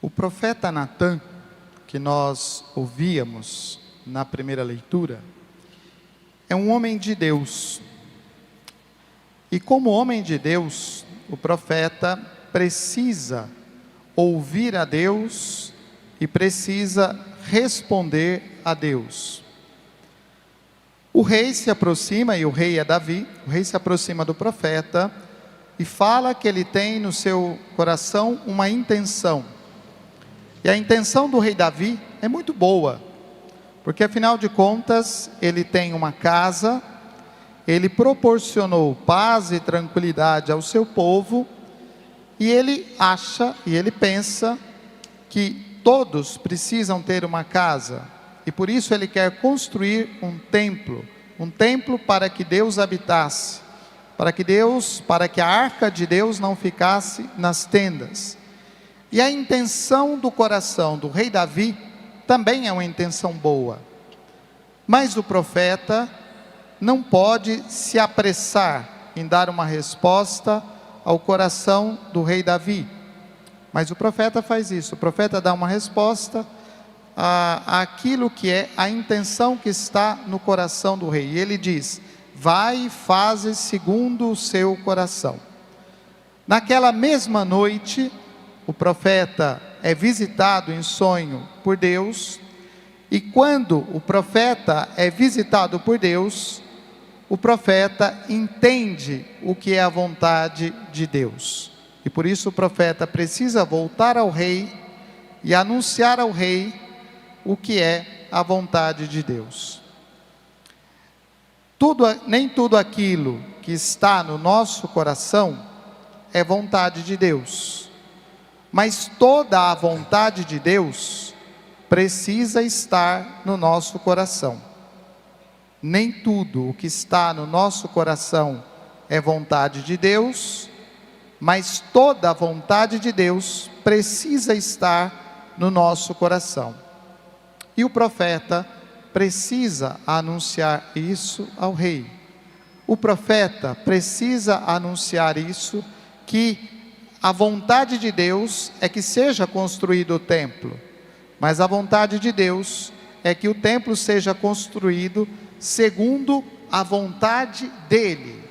O profeta Natã, que nós ouvíamos na primeira leitura, é um homem de Deus. E como homem de Deus, o profeta precisa ouvir a Deus e precisa responder a Deus. O rei se aproxima, e o rei é Davi, o rei se aproxima do profeta e fala que ele tem no seu coração uma intenção. E a intenção do rei Davi é muito boa, porque afinal de contas ele tem uma casa, ele proporcionou paz e tranquilidade ao seu povo, e ele acha e ele pensa que todos precisam ter uma casa, e por isso ele quer construir um templo para que Deus habitasse, para que a arca de Deus não ficasse nas tendas. E a intenção do coração do rei Davi também é uma intenção boa, mas o profeta não pode se apressar em dar uma resposta ao coração do rei Davi. Mas o profeta faz isso, o profeta dá uma resposta àquilo que é a intenção que está no coração do rei. E ele diz: vai e faze segundo o seu coração. Naquela mesma noite, o profeta é visitado em sonho por Deus, e quando o profeta é visitado por Deus, o profeta entende o que é a vontade de Deus. E por isso o profeta precisa voltar ao rei e anunciar ao rei o que é a vontade de Deus. Nem tudo aquilo que está no nosso coração é vontade de Deus, mas toda a vontade de Deus precisa estar no nosso coração. Nem tudo o que está no nosso coração é vontade de Deus, mas toda a vontade de Deus precisa estar no nosso coração. E o profeta precisa anunciar isso ao rei. O profeta precisa anunciar isso, que a vontade de Deus é que seja construído o templo, mas a vontade de Deus é que o templo seja construído segundo a vontade dele,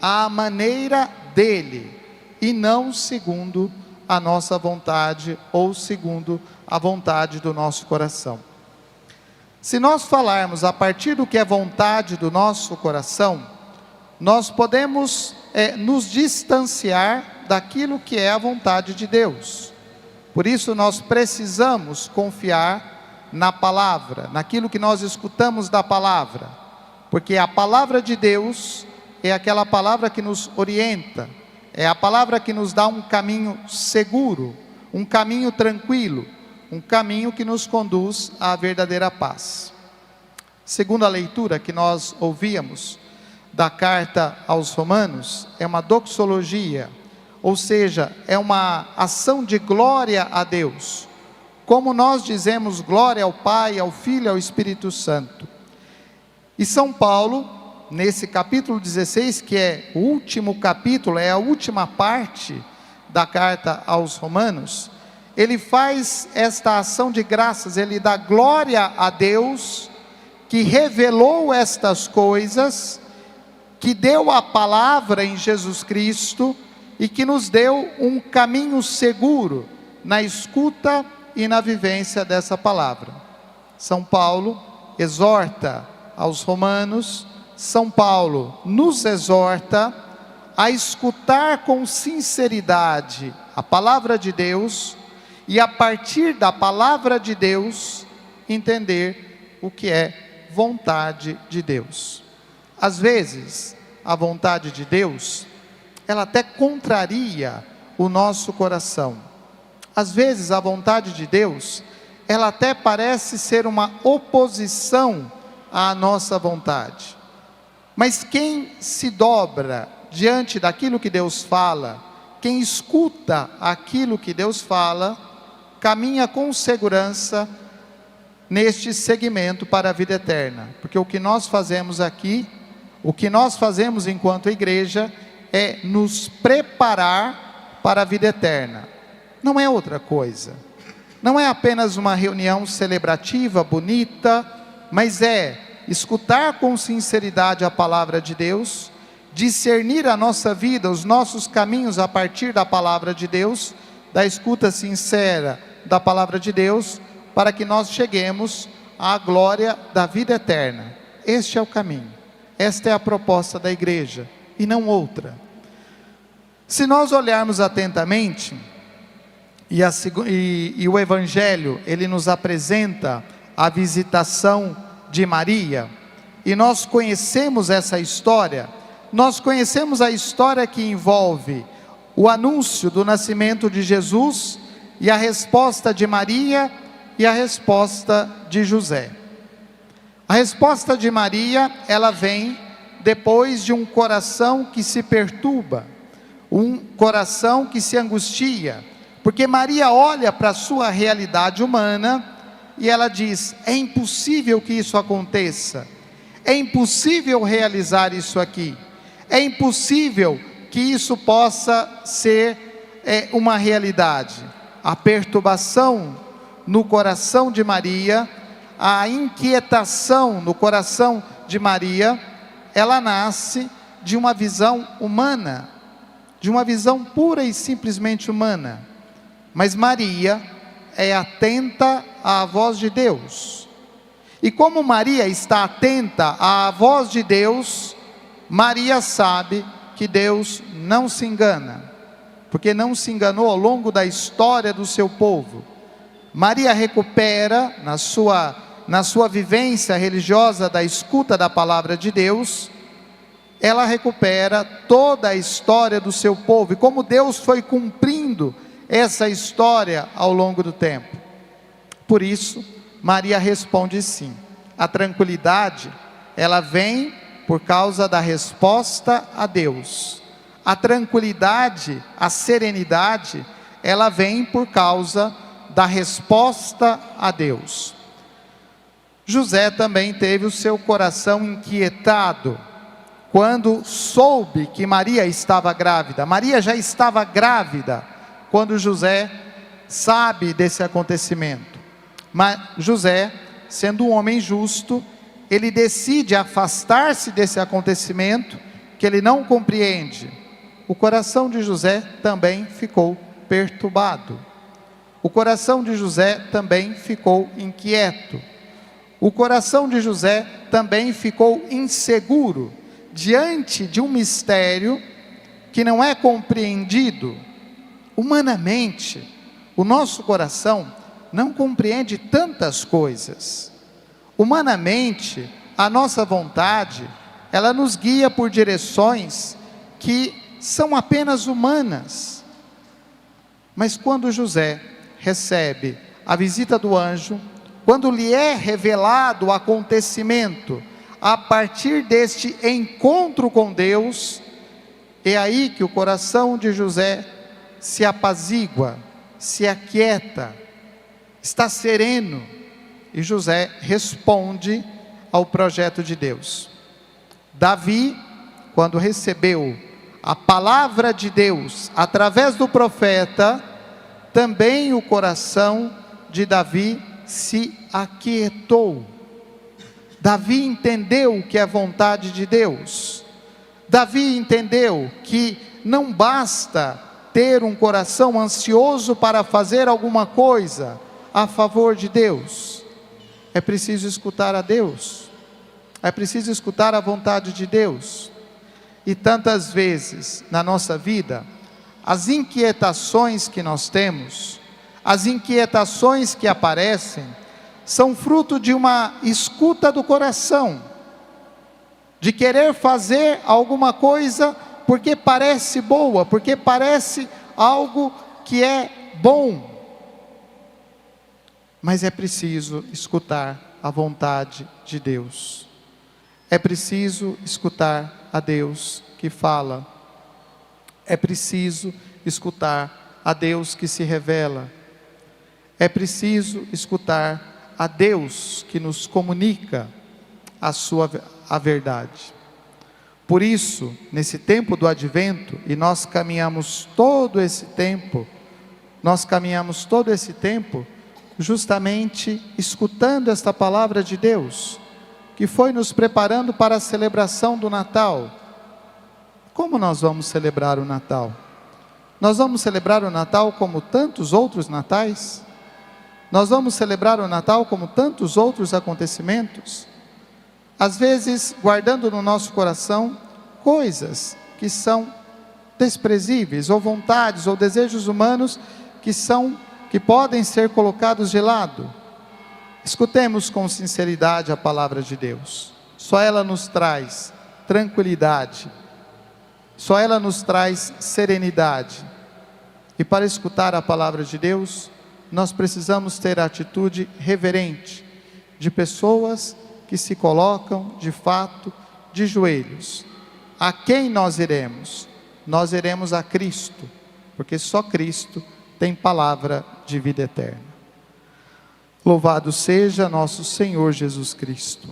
à maneira dele, e não segundo a nossa vontade ou segundo a vontade do nosso coração. Se nós falarmos a partir do que é vontade do nosso coração, nós podemos nos distanciar daquilo que é a vontade de Deus. Por isso nós precisamos confiar na palavra, naquilo que nós escutamos da palavra, porque a palavra de Deus é aquela palavra que nos orienta, é a palavra que nos dá um caminho seguro, um caminho tranquilo, um caminho que nos conduz à verdadeira paz. Segundo a leitura que nós ouvíamos da carta aos Romanos, é uma doxologia, ou seja, é uma ação de glória a Deus, como nós dizemos glória ao Pai, ao Filho e ao Espírito Santo. E São Paulo, nesse capítulo 16, que é o último capítulo, é a última parte da carta aos Romanos, ele faz esta ação de graças, ele dá glória a Deus, que revelou estas coisas, que deu a palavra em Jesus Cristo, e que nos deu um caminho seguro na escuta e na vivência dessa palavra. São Paulo exorta aos romanos, São Paulo nos exorta a escutar com sinceridade a palavra de Deus, e a partir da palavra de Deus, entender o que é vontade de Deus. Às vezes, a vontade de Deus, ela até contraria o nosso coração. Às vezes, a vontade de Deus, ela até parece ser uma oposição à nossa vontade. Mas quem se dobra diante daquilo que Deus fala, quem escuta aquilo que Deus fala, caminha com segurança neste segmento para a vida eterna. Porque o que nós fazemos aqui, o que nós fazemos enquanto igreja, é nos preparar para a vida eterna. Não é outra coisa. não é apenas uma reunião celebrativa, bonita, mas é escutar com sinceridade a palavra de Deus, discernir a nossa vida, os nossos caminhos a partir da palavra de Deus, da escuta sincera da palavra de Deus, para que nós cheguemos à glória da vida eterna. Este é o caminho, esta é a proposta da igreja, e não outra. Se nós olharmos atentamente, e o Evangelho, ele nos apresenta a visitação de Maria, e nós conhecemos essa história, nós conhecemos a história que envolve o anúncio do nascimento de Jesus, e a resposta de Maria, e a resposta de José. A resposta de Maria, ela vem depois de um coração que se perturba, um coração que se angustia, porque Maria olha para a sua realidade humana, e ela diz: é impossível que isso aconteça, é impossível realizar isso aqui, é impossível que isso possa ser uma realidade. A perturbação no coração de Maria, a inquietação no coração de Maria, ela nasce de uma visão humana, de uma visão pura e simplesmente humana. Mas Maria é atenta à voz de Deus, e como Maria está atenta à voz de Deus, Maria sabe que Deus não se engana, porque não se enganou ao longo da história do seu povo. Maria recupera na sua vivência religiosa da escuta da palavra de Deus, ela recupera toda a história do seu povo, e como Deus foi cumprindo essa história ao longo do tempo. Por isso, Maria responde sim. A tranquilidade, ela vem por causa da resposta a Deus. A tranquilidade, a serenidade, ela vem por causa da resposta a Deus. José também teve o seu coração inquietado quando soube que Maria estava grávida. Maria já estava grávida quando José sabe desse acontecimento. Mas José, sendo um homem justo, ele decide afastar-se desse acontecimento que ele não compreende. O coração de José também ficou perturbado. O coração de José também ficou inquieto. O coração de José também ficou inseguro diante de um mistério que não é compreendido. Humanamente, o nosso coração não compreende tantas coisas. Humanamente, a nossa vontade, ela nos guia por direções que são apenas humanas. Mas quando José recebe a visita do anjo, quando lhe é revelado o acontecimento, a partir deste encontro com Deus, é aí que o coração de José se apazigua, se aquieta, está sereno, e José responde ao projeto de Deus. Davi, quando recebeu a palavra de Deus através do profeta, também o coração de Davi se aquietou. Davi entendeu o que é vontade de Deus. Davi entendeu que não basta ter um coração ansioso para fazer alguma coisa a favor de Deus. É preciso escutar a Deus. É preciso escutar a vontade de Deus. E tantas vezes na nossa vida, as inquietações que nós temos, as inquietações que aparecem, são fruto de uma escuta do coração, de querer fazer alguma coisa porque parece boa, porque parece algo que é bom. Mas é preciso escutar a vontade de Deus. É preciso escutar a Deus que fala. É preciso escutar a Deus que se revela. É preciso escutar a Deus que nos comunica a verdade. Por isso, nesse tempo do advento, e nós caminhamos todo esse tempo justamente escutando esta palavra de Deus, que foi nos preparando para a celebração do Natal. Como nós vamos celebrar o Natal? Nós vamos celebrar o Natal como tantos outros natais? Nós vamos celebrar o Natal como tantos outros acontecimentos? Às vezes, guardando no nosso coração coisas que são desprezíveis, ou vontades, ou desejos humanos que podem ser colocados de lado. Escutemos com sinceridade a palavra de Deus. Só ela nos traz tranquilidade, só ela nos traz serenidade. E para escutar a palavra de Deus, nós precisamos ter a atitude reverente de pessoas que se colocam de fato de joelhos. A quem nós iremos? Nós iremos a Cristo, porque só Cristo tem palavra de vida eterna. Louvado seja nosso Senhor Jesus Cristo.